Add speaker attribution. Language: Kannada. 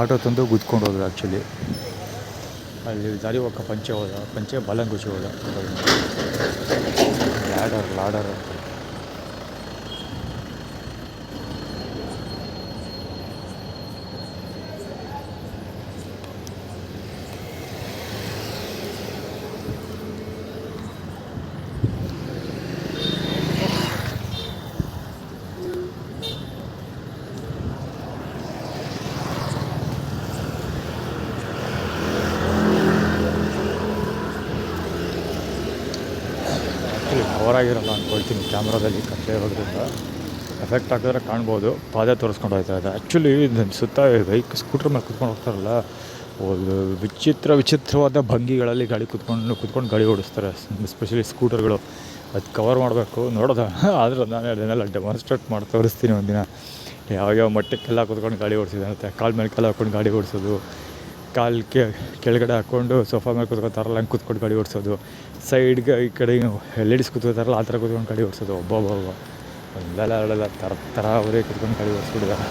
Speaker 1: ಆಟೋ ತಂದು ಗುದ್ಕೊಂಡು ಹೋದ್ರು ಆ್ಯಕ್ಚುಲಿ. ಅಲ್ಲಿ ದಾರಿ ಹೋಗೋ ಪಂಚೆ ಹೋದ, ಪಂಚೆ ಬಾಲಂಗುಚಿ ಹೋದ. ಲಾಡರ್ ಅಂತ. ಆ್ಯಕ್ಚುಲಿ ಕವರ್ ಆಗಿರೋಲ್ಲ ಅಂದ್ಕೊಳ್ತೀನಿ, ಕ್ಯಾಮ್ರಾದಲ್ಲಿ ಕತ್ತಲೆ ಇರೋದ್ರಿಂದ ಎಫೆಕ್ಟ್ ಹಾಕಿದ್ರೆ ಕಾಣ್ಬೋದು. ಪಾದ ತೋರಿಸ್ಕೊಂಡು ಹೋಗ್ತಾ ಇದೆ. ಆ್ಯಕ್ಚುಲಿ ನನ್ನ ಸುತ್ತ ಸ್ಕೂಟ್ರ್ ಮೇಲೆ ಕುತ್ಕೊಂಡು ಹೋಗ್ತಾರಲ್ಲ, ಒಂದು ವಿಚಿತ್ರವಾದ ಭಂಗಿಗಳಲ್ಲಿ ಕುತ್ಕೊಂಡು ಗಾಡಿ ಓಡಿಸ್ತಾರೆ, ಎಸ್ಪೆಷಲಿ ಸ್ಕೂಟರ್ಗಳು. ಅದು ಕವರ್ ಮಾಡಬೇಕು ನೋಡೋದ. ಆದರೆ ನಾನು ಅದನ್ನೆಲ್ಲ ಡೆಮಾನ್ಸ್ಟ್ರೇಟ್ ಮಾಡಿ ತೋರಿಸ್ತೀನಿ ಒಂದಿನ. ಯಾವ್ಯಾವ ಮಟ್ಟಕ್ಕೆಲ್ಲ ಕುತ್ಕೊಂಡು ಗಾಡಿ ಓಡಿಸಿದೆ ಅಂತ. ಕಾಲು ಮೇಲೆ ಕಾಲು ಹಾಕ್ಕೊಂಡು ಗಾಡಿ ಓಡಿಸೋದು, ಕಾಲು ಕೆಳಗಡೆ ಹಾಕ್ಕೊಂಡು ಸೋಫಾ ಮೇಲೆ ಕೂತ್ಕೊತಾರಲ್ಲ ಹಂಗೆ ಕೂತ್ಕೊಂಡು ಗಾಡಿ ಓಡಿಸೋದು, ಸೈಡ್ಗೆ ಈ ಕಡೆ ಲೇಡೀಸ್ ಕೂತ್ಕೊತಾರಲ್ಲ ಆ ಥರ ಕೂತ್ಕೊಂಡು ಗಾಡಿ ಓಡಿಸೋದು. ಒಬ್ಬೊಬ್ಬ ಒಂದೆಲ್ಲ ಎರಡಲ್ಲ ಥರ ಅವರೇ ಕೂತ್ಕೊಂಡು ಗಾಡಿ ಓಡಿಸ್ಬಿಟ್ಟಿದ್ದಾರೆ.